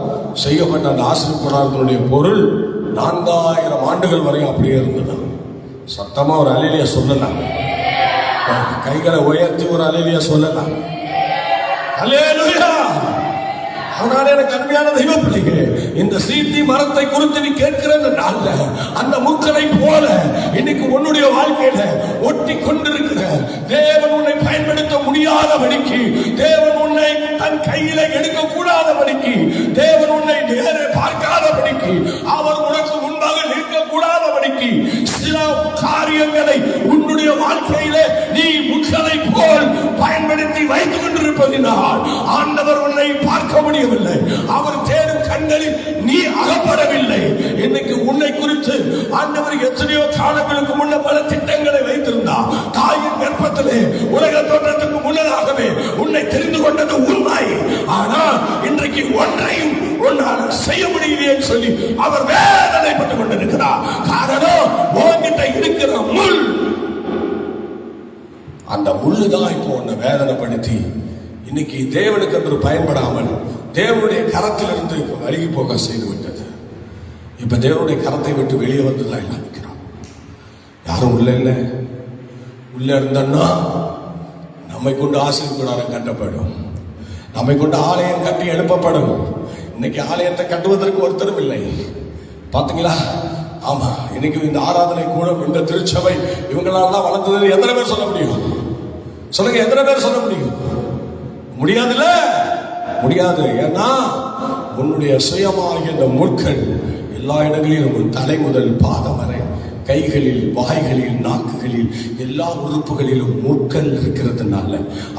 S2: செய்யப்பட்ட அந்த ஆசிரியப்பு கூடாரத்தினுடைய பொருள் 4000 ஆண்டுகள் வரையும் அப்படியே இருந்தது. சத்தமா ஒரு அல்லேலூயா சொல்லலாம், கைகளை உயர்த்தி ஒரு அல்லேலூயா சொல்லலாம். அல்லேலூயா. அதனால எனக்கு அருமையான தெய்வ பிள்ளைகளே, இந்த சீத்தி மரத்தை குறித்து நீ கேட்கிற நாள்ல அந்த முட்களை போல இன்னைக்கு உன்னுடைய வாழ்க்கையில ஒட்டி கொண்டிருக்கிற தேவன் உன்னை பயன்படுத்த முடியாதபடிக்கு, தேவன் உன்னை தன் கையில எடுக்க கூடாதபடிக்கு, தேவன் உன்னை நேரே பார்க்காதபடிக்கு, அவர் உனக்கு முன்பாக நிற்க கூடாதபடிக்கு சில காரியங்களை உன்னுடைய வாழ்க்கையில நீ முட்களை போல் பயன்படுத்தி வைத்துக் கொண்டிருப்பதினால் ஆண்டவர் உன்னை பார்க்க முடியவில்லை. அவர் தேடும் கண்களில் நீ அகப்படவில்லை. இன்னைக்கு உன்னை குறித்து ஆண்டவர் எத்தனையோ காலங்களுக்கு முன்ன பல திட்டங்களை வைத்திருந்தார். தாயின் கர்ப்பத்திலே உலக தோற்றத்துக்கு முன்னதாகவே உன்னை தெரிந்து கொண்டது உண்மை. ஆனால் இன்றைக்கு ஒன்றையும் உன்னால் செய்ய முடியலையே சொல்லி அவர் வேதனைப்பட்டுக் கொண்டிருக்கிறார். காரணம், உன்கிட்ட இருக்கிற முள். அந்த முள்ளு தான் இப்போ உன்னை வேதனைப்படுத்தி இன்னைக்கு தேவனுக்கு என்று பயன்படாமல் தேவனுடைய கரத்திலிருந்து வழுகி போக செய்து விட்டது. இப்ப தேவனுடைய கரத்தை விட்டு வெளியே வந்துதான் எல்லாம் நிற்கிறோம். யாரும் உள்ள இல்லை. உள்ள இருந்தோம்னா நம்மை கொண்டு ஆசீர்வாதம் கட்டப்படும், நம்மை கொண்டு ஆலயம் கட்டி எழுப்பப்படும். இன்னைக்கு ஆலயத்தை கட்டுவதற்கு ஒருத்தரும் இல்லை. பாத்தீங்களா? ஆமா, இன்னைக்கு இந்த ஆராதனை கூடம், இந்த திருச்சபை, இவங்களால வளர்ந்தது எத்தனை பேர் சொல்ல முடியும்? சொல்லுங்க, எத்தனை பேர் சொல்ல முடியும்? முடியாதுல்ல, முடியாது. ஏன்னா உன்னுடைய சுயமாகிய இந்த முட்கள் எல்லா இடங்களிலும் உன் தலை முதல் பாதம் வரை, கைகளில், வாய்களில், நாக்குகளில், எல்லா உறுப்புகளிலும் முட்கள் இருக்கிறதுனால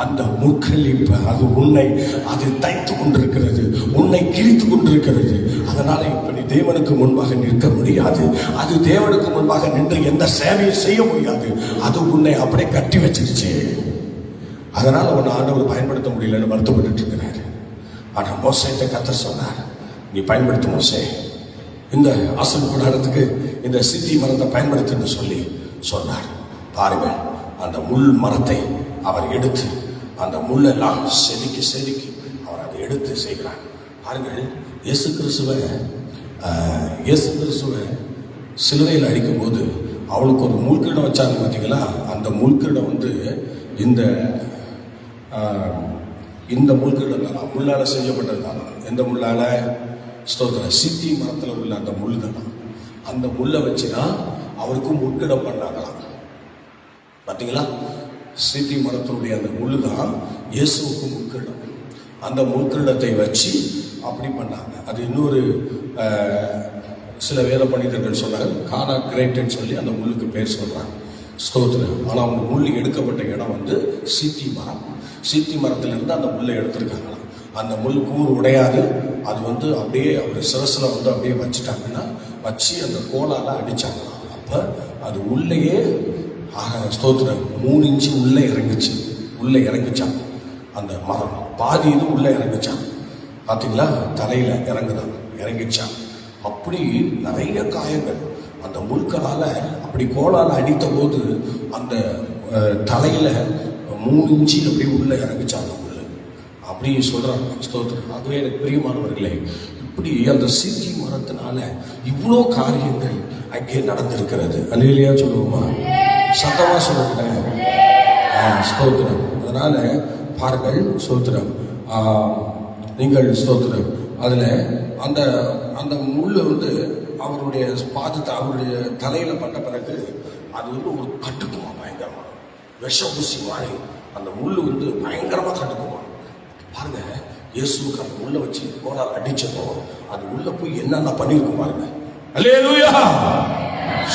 S2: அந்த முட்கள் இப்ப அது உன்னை அது தைத்து கொண்டிருக்கிறது, உன்னை கிழித்து கொண்டிருக்கிறது. அதனால இப்படி தேவனுக்கு முன்பாக நிற்க முடியாது. அது தேவனுக்கு முன்பாக நின்று எந்த சேவையை செய்ய முடியாது. அது உன்னை அப்படியே கட்டி வச்சிருச்சு. அதனால உன்னை ஆண்டவர் பயன்படுத்த முடியலன்னு வருத்தப்பட்டு இருக்கிறார். ஆனா மோசேட்ட கர்த்தர் சொன்னார், நீ பயன்படுத்த மோசே, இந்த ஆசீர்வாத கூடாரத்துக்கு இந்த சித்தி மரத்தை பயன்படுத்துன்னு சொல்லி சொன்னார். பாருங்கள், அந்த முள் மரத்தை அவர் எடுத்து அந்த முள்ளெல்லாம் செதுக்கி செதுக்கி அவர் அதை எடுத்து செய்கிறார். பாருங்கள், இயேசு கிறிஸ்துவை சிலுவையில் அடிக்கும் போது அவளுக்கு ஒரு முள்கிடம் வச்சாங்க பார்த்தீங்களா? அந்த முள்கிடம் வந்து இந்த முள்கிடம் தான் முள்ளால செய்யப்பட்டது தான். எந்த முள்ளால? ஸ்தோத்திரம், சித்தி மரத்தில் உள்ள அந்த முள் தான். அந்த முள்ளை வச்சுதான் அவருக்கும் முள்கிடம் பண்ணாங்களாம். பார்த்தீங்களா? சித்தி மரத்தினுடைய அந்த முள்ளு தான் இயேசுவுக்கும் முள்கிடம். அந்த முள்கிடத்தை வச்சு அப்படி பண்ணாங்க. அது இன்னொரு சில வேத பண்டிதர்கள் சொன்னாங்க, கானா கிரேட்னு சொல்லி அந்த முள்ளுக்கு பேர் சொல்றாங்க. ஸ்தோத்திரம். ஆனால் அவங்க முள் எடுக்கப்பட்ட இடம் வந்து சீத்தி மரம். சீத்தி மரத்திலிருந்து அந்த முள்ளை எடுத்திருக்காங்களாம். அந்த முள் கூறு உடையாது. அது வந்து அப்படியே அவர் சிரசில் வந்து அப்படியே வச்சுட்டாங்கன்னா வச்சு அந்த கோலால் அடித்தாங்களாம். அப்போ அது உள்ளேயே ஸ்தோத்திரம் 3 இன்ச்சு உள்ளே இறங்கிச்சான். அந்த மரம் பாதி இது உள்ளே இறங்கிச்சான். பார்த்தீங்களா? தலையில் இறங்கிச்சான். அப்படி நிறைய காயங்கள் அந்த முள்களால் அப்படி கோலால் அடித்த போது அந்த தலையில 3 இன்ச்சு அப்படி உள்ள இறங்கிச்சாங்க முள். அப்படி சொல்றாங்க. ஸ்தோத்திரம். அதுவே எனக்கு பிரியமானவர்களே, இப்படி அந்த சித்தி மரத்தினால இவ்வளோ காரியங்கள் அங்கே நடந்திருக்கிறது. அல்லேலூயா சொல்லுவோமா? சத்தமா சொல்லுங்களேன். ஸ்தோத்திரம். அதனால பாருங்கள், ஸ்தோத்திரம், நீங்கள் ஸ்தோத்திரம், அதுல அந்த அந்த முள் வந்து அவருடைய பாதத்தை அவருடைய தலையில பட்ட பிறகு அது வந்து ஒரு கட்டுக்குமா, பயங்கரமா விஷ ஊசி மாதிரி அந்த முள் வந்து பயங்கரமா கட்டுக்குமா. பாருங்க, இயேசுக்கு அந்த முள்ளை வச்சு கோலால் அடிச்சப்போ அது உள்ள போய் என்னென்ன பண்ணிருக்கும் பாருங்க. அல்லேலூயா.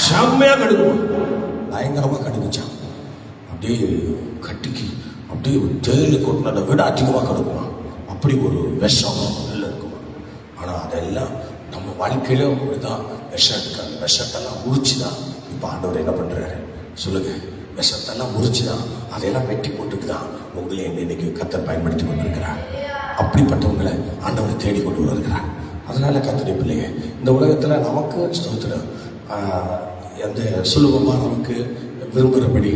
S2: செம்மையா கடுக்குமா, பயங்கரமா கடுக்குச்சான். அப்படியே கட்டிக்கு அப்படியே தேயிலை கொட்டினதை விட அதிகமாக கடுக்குமா. அப்படி ஒரு விஷம் உள்ள இருக்குமா. ஆனால் அதெல்லாம் நம்ம வாழ்க்கையில அப்படிதான் விஷம் இருக்கு. அந்த விஷத்தெல்லாம் முறிச்சுதான் இப்போ ஆண்டவர் என்ன பண்றாரு சொல்லுங்க. விஷத்தெல்லாம் முறிச்சுதான், அதையெல்லாம் வெட்டி போட்டுக்குதான் உங்களை இன்னைக்கு கர்த்தர் பயன்படுத்தி கொண்டிருக்கிறார். அப்படிப்பட்டவங்களை ஆண்டவர் தேடி கொண்டு வருகிறார். அதனால கர்த்தருடைய பிள்ளைங்க, இந்த உலகத்துல நமக்கு ஸ்தோத்திரம் எந்த சுலபமாக நமக்கு விரும்புகிறபடி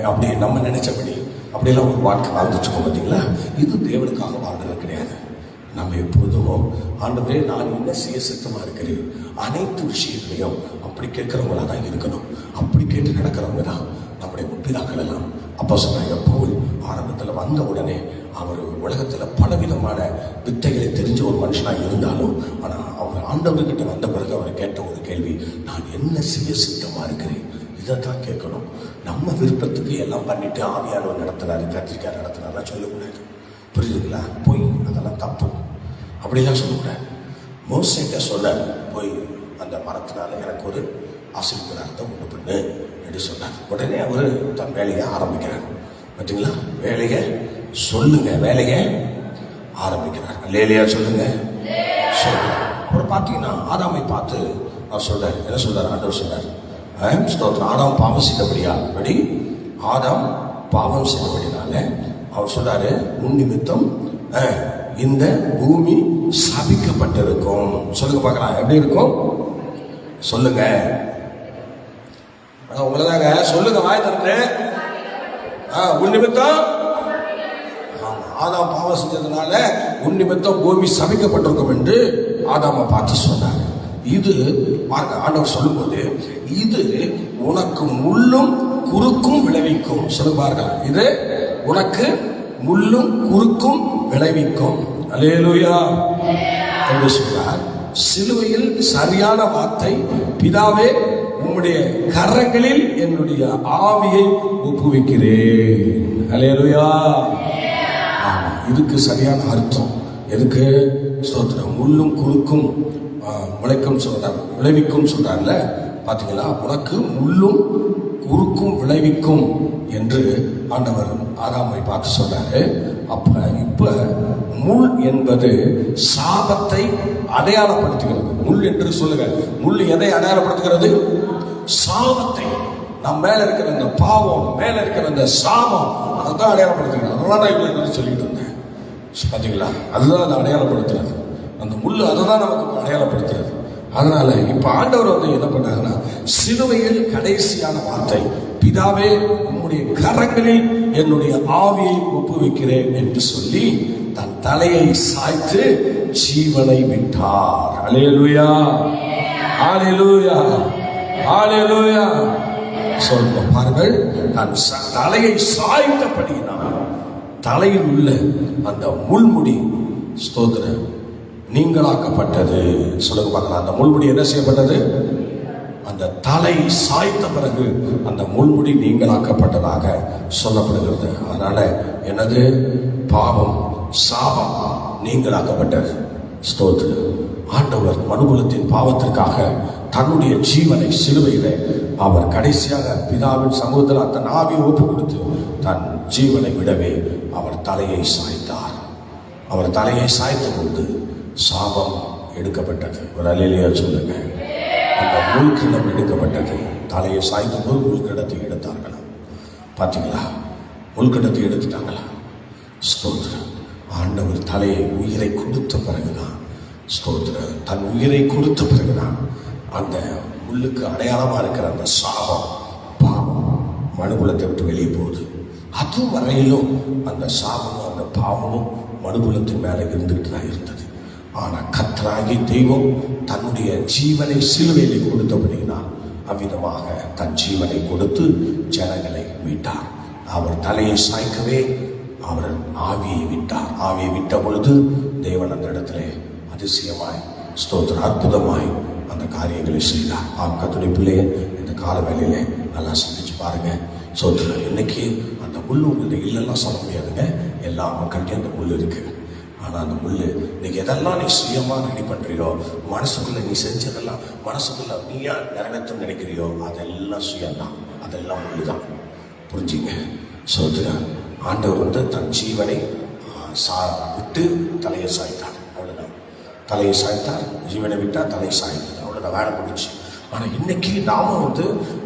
S2: அப்படி நம்ம நினைச்சபடி அப்படியெல்லாம் ஒரு வாழ்க்கை வாழ்ந்துட்டுருக்கோம் பார்த்தீங்களா? இது தேவனுக்காக வாழ்றது கிடையாது. நம்ம எப்போதும் ஆண்டவரே நான் என்ன செய்ய சித்தமாக இருக்கிறேன், அனைத்து விஷயங்களையும் அப்படி கேட்குறவங்களா தான் இருக்கணும். அப்படி கேட்டு நடக்கிறவங்க தான் நம்முடைய முற்பிதாக்கள் எல்லாம். அப்போ சொன்னாங்க, பவுல் ஆரம்பத்தில் வந்த உடனே அவர் உலகத்தில் பலவிதமான வித்தைகளை தெரிஞ்ச ஒரு மனுஷனாக இருந்தாலும், ஆனால் அவர் ஆண்டவர்கிட்ட வந்த பிறகு அவர் கேட்ட ஒரு கேள்வி, நான் என்ன செய்ய சித்தமாக இருக்கிறேன், இதைத்தான் கேட்கணும். நம்ம விருப்பத்துக்கு எல்லாம் பண்ணிட்டு ஆவியானவர் நடத்துனாரு, கத்திரிக்காய் நடத்துனாருலாம் சொல்லக்கூடாது. புரியுதுங்களா? போய் அதெல்லாம் தப்பு, அப்படிலாம் சொல்லக்கூடாது. மோசேட்ட சொன்னார், போய் அந்த மரத்தினால எனக்கு ஒரு ஆசீர்வாதத்தை உண்டு பண்ணு என்று சொன்னார். உடனே அவர் தன் வேலையை ஆரம்பிக்கிறார். பார்த்தீங்களா? வேலையை சொல்லுங்க, வேலையை ஆரம்பிக்கிறார். லேலியா சொல்லுங்க சொல்லுங்க. அப்புறம் பார்த்தீங்கன்னா ஆதாமை பார்த்து அவர் சொல்றார், என்ன சொல்றாரு? ஆண்டவர் சொல்றார், ஸ்தோத்திரம், ஆதாம் பாவம் செய்தபடியா படி ஆதாம் பாவம் செய்தபடினால அவர் சொல்றாரு, உன் நிமித்தம் இந்த பூமி சபிக்கப்பட்டிருக்கும். சொல்லுங்க பார்க்கலாம், எப்படி இருக்கும் சொல்லுங்க. உங்களதாங்க சொல்லுங்க, வாய் திறந்து. உன் நிமித்தம் ஆதாம் பாவம் செஞ்சதுனால உன் நிமித்தம் பூமி சபிக்கப்பட்டிருக்கும் என்று ஆதாமை பார்த்து சொன்னார். இது ஆண்டவர் சொல்லும்போது, இது உனக்கு முள்ளும் குறுக்கும் விளைவிக்கும். சொல்லுவார்கள், இது உனக்கு முள்ளும் குறுக்கும் விளைவிக்கும். அல்லேலூயா என்று சொல்றார். சிலுவையில் சரியான வார்த்தை, பிதாவே உம்முடைய கரங்களில் என்னுடைய ஆவியை ஒப்புவிக்கிறேன். அல்லேலூயா. இதுக்கு சரியான அர்த்தம். எதுக்கு? ஸ்தோத்திரம். முள்ளும் குறுக்கும் விளைக்கும் சொல்றாரு, விளைவிக்கும் சொல்றாருல. பாத்தீங்களா? உனக்கு முள்ளும் குறுக்கும் விளைவிக்கும் என்று ஆண்டவர் ஆதாமை பார்த்து சொல்றாரு. இப்ப முள் என்பது சாபத்தை அடையாளப்படுத்துகிறது. முள் என்று சொல்லுங்க. முள் எதை அடையாளப்படுத்துகிறது? சாபத்தை. நம்ம மேல இருக்கிற இந்த பாவம், மேல இருக்கிற இந்த சாபம், அதுதான் அடையாளப்படுத்துகிறது. அதனால இவ்வளவு சொல்லிட்டு இருந்தேன். பாத்தீங்களா? அதுதான் அதை அடையாளப்படுத்துறது. அந்த முள் அதை தான் நமக்கு அடையாளப்படுத்துறது. அதனால இப்ப ஆண்டவர் என்ன பண்ணாங்கன்னா, சிலுவையில் கடைசியான வார்த்தை, பிதாவே உம்முடைய கரங்களில் என்னுடைய ஆவியை ஒப்புவிக்கிறேன் என்று சொல்லி தன் தலையை சாய்த்து ஜீவனை விட்டார். அல்லேலூயா, அல்லேலூயா, அல்லேலூயா. சொல்ல பாருங்கள், நான் தலையை சாய்த்தபடியினால் தலையில் உள்ள அந்த முள்முடி ஸ்தோத்திரம் நீங்களாக்கப்பட்டது. சொல்லுங்க பார்க்கலாம், அந்த முள்முடி என்ன செய்யப்பட்டது? அந்த தலை சாய்த்த பிறகு அந்த முள்முடி நீங்களாக்கப்பட்டதாக சொல்லப்படுகிறது. அதனால என்னது? பாவம், சாபம் நீங்களாக்கப்பட்டது. ஸ்தோத்திரம். ஆண்டவர் மனுகுலத்தின் பாவத்திற்காக தன்னுடைய ஜீவனை சிலுவையிலே அவர் கடைசியாக பிதாவின் சமூகத்தில் அந்த ஆவியை ஒப்பு கொடுத்து தன் ஜீவனை விடவே அவர் தலையை சாய்த்தார். அவர் தலையை சாய்த்த போது சாபம் எடுக்கப்பட்டது. ஒரு அல்லேலூயா சொல்லுங்க. அந்த முள்கிடம் எடுக்கப்பட்டது. தலையை சாய்த்த போது முள்கிடத்தை எடுத்தார்களா? பார்த்தீங்களா? முள்கிடத்தை எடுத்துட்டாங்களா? ஸ்தோத்திரம். ஆண்டவர் தலையை உயிரை கொடுத்த பிறகுதான், ஸ்தோத்திரம், தன் உயிரை கொடுத்த பிறகுதான் அந்த முள்ளுக்கு அடையாளமா இருக்கிற அந்த சாபம், பாவம் மனுகுலத்தை விட்டு வெளியே போகுது. அது வரையிலும் அந்த சாபமும் அந்த பாவமும் மனுகுலத்தின் மேலே இருந்துகிட்டு தான் இருந்தது. ஆனால் கர்த்தராகிய தெய்வம் தன்னுடைய ஜீவனை சிலுவையிலே கொடுத்தபடியினால் அவ்விதமாக தன் ஜீவனை கொடுத்து ஜனங்களை மீட்டார். அவர் தலையை சாய்க்கவே அவர் ஆவியை விட்டார். ஆவியை விட்ட பொழுது தேவன் அந்த இடத்திலே அதிசயமாய், ஸ்தோத்திரம், அற்புதமாய் அந்த காரியங்களை செய்தார். கர்த்தருடைய பிள்ளையை இந்த கால வேளையிலே நல்லா சிந்திச்சு பாருங்க. ஸ்தோத்திரம். இன்னைக்கு அந்த முள் உங்களுக்கு இல்லைன்னா சொல்ல முடியாதுங்க. எல்லா மக்கள்கிட்டையும் அந்த முள் இருக்கு. ஆனால் அந்த முள் இன்னைக்கு எதெல்லாம் நீ சுயமாக ரெடி பண்ணுறியோ, மனசுக்குள்ள நீ செஞ்சதெல்லாம் மனசுக்குள்ள நீயா நிறைவேற்ற நினைக்கிறியோ, அதெல்லாம் சுயம்தான், அதெல்லாம் முள் தான். புரிஞ்சுங்க. சோதரன். ஆண்டவர் தன் ஜீவனை விட்டு தலையை சாய்த்தார். அவ்வளவுதான். தலையை சாய்த்தார், ஜீவனை விட்டால் தலையை சாய்த்தார், அவ்வளோதான், வேலை முடிச்சு. ஆனால் இன்னைக்கு நாம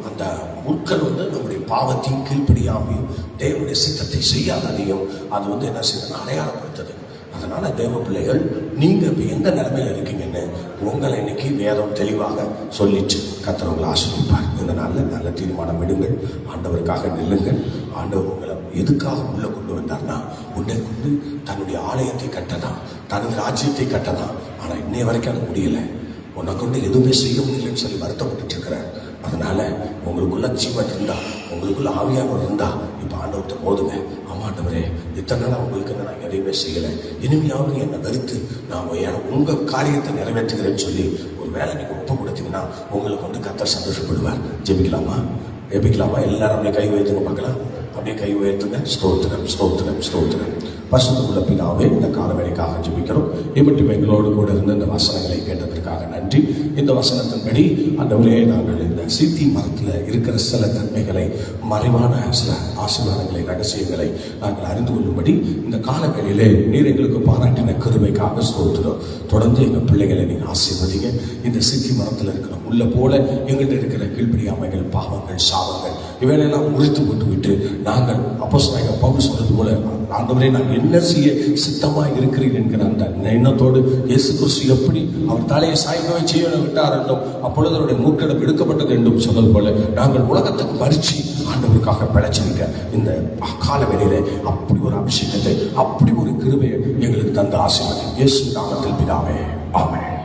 S2: அந்த முற்கள் நம்முடைய பாவத்தையும் கீழ்ப்படியாமையும் தேவனுடைய சித்தத்தை செய்யாததையும் அது என்ன செய்யணும், அடையாளப்படுத்துது. அதனால தேவ பிள்ளைகள், நீங்க இப்ப எந்த நிலைமையில இருக்கீங்கன்னு உங்களை இன்னைக்கு வேதம் தெளிவாக சொல்லிச்சு. கர்த்தர் உங்களை ஆசீர்வதிப்பார். இந்த நல்ல தீர்மானம் எடுங்கள், ஆண்டவருக்காக நில்லுங்கள். ஆண்டவர் உங்களை எதுக்காக உள்ள கொண்டு வந்தார்னா, உன்னை கொண்டு தன்னுடைய ஆலயத்தை கட்டதான், தனது ராஜ்யத்தை கட்டதான். ஆனா இன்னைய வரைக்கும் அது முடியல. உன்னை கொண்டு எதுவுமே செய்ய முடியலன்னு சொல்லி வருத்தப்பட்டு இருக்கிறார். அதனால உங்களுக்குள்ள ஜீவன் இருந்தா, உங்களுக்குள்ள ஆவியானவர் இருந்தா, இப்ப ஆண்டவர்கிட்ட போதுங்க. ஆமாண்டவரே, இத்தனை நாள் உங்களுக்கு நான் எதையுமே செய்யலை, இனிமையாவது என்னை வெறுத்து நான் உங்க காரியத்தை நிறைவேற்றுகிறேன்னு சொல்லி ஒரு வேலை நீங்க ஒப்பு கொடுத்தீங்கன்னா உங்களுக்கு கர்த்தர் சந்தோஷப்படுவார். ஜெபிக்கலாமா? எல்லாரும் அப்படியே கை உயர்த்துங்க பார்க்கலாம். அப்படியே கை உயர்த்துங்க. ஸ்தோத்திரம், ஸ்தோத்திரம், ஸ்தோத்திரம். பரிசுத்தமுள்ள பிதாவே, இந்த காலவேளைக்காக ஜெபிக்கிறோம். இவற்றும் எங்களோடு கூட இருந்து இந்த வசனங்களை கேட்டதற்காக நன்றி. இந்த வசனத்தின்படி ஆண்டவரே, நாங்கள் இந்த சீத்தி மரத்தில் இருக்கிற சில தன்மைகளை, மறைவான சில ஆசீர்வாதங்களை, ரகசியங்களை நாங்கள் அறிந்து கொள்ளும்படி இந்த காலவேளையிலே நீர் எங்களுக்கு பாராட்டின கிருபைக்காக ஸ்தோத்திரம். தொடர்ந்து எங்கள் பிள்ளைகளை நீங்கள் ஆசீர்வதிங்க. இந்த சீத்தி மரத்தில் இருக்கிற உள்ள போல எங்கள்கிட்ட இருக்கிற கீழ்ப்படியாமைகள், பாவங்கள், சாபங்கள் இவையெல்லாம் முறித்து போட்டு விட்டு நாங்கள் அப்போஸ்தலனாகிய பவுல் சொன்னது போல, ஆண்டவரே நான் என்ன செய்ய சித்தமாக இருக்கிறேன் என்கிற அந்த எண்ணத்தோடு இயேசு கிறிஸ்து எப்படி அவர் தலையை சாய்க்கவே செய்ய விட்டார் என்றும், அப்பொழுது அவருடைய மூக்கெடுப்பு எடுக்கப்பட்டது என்றும் சொன்னது போல, நாங்கள் உலகத்துக்கு மறிச்சு ஆண்டவருக்காக பிழைச்சிருக்க இந்த கால வேளையிலே அப்படி ஒரு அபிஷேகத்தை, அப்படி ஒரு கிருபையை எங்களுக்கு தந்த ஆசீர்வாதம் இயேசு நாமத்தில் பிதாவே, ஆமென்.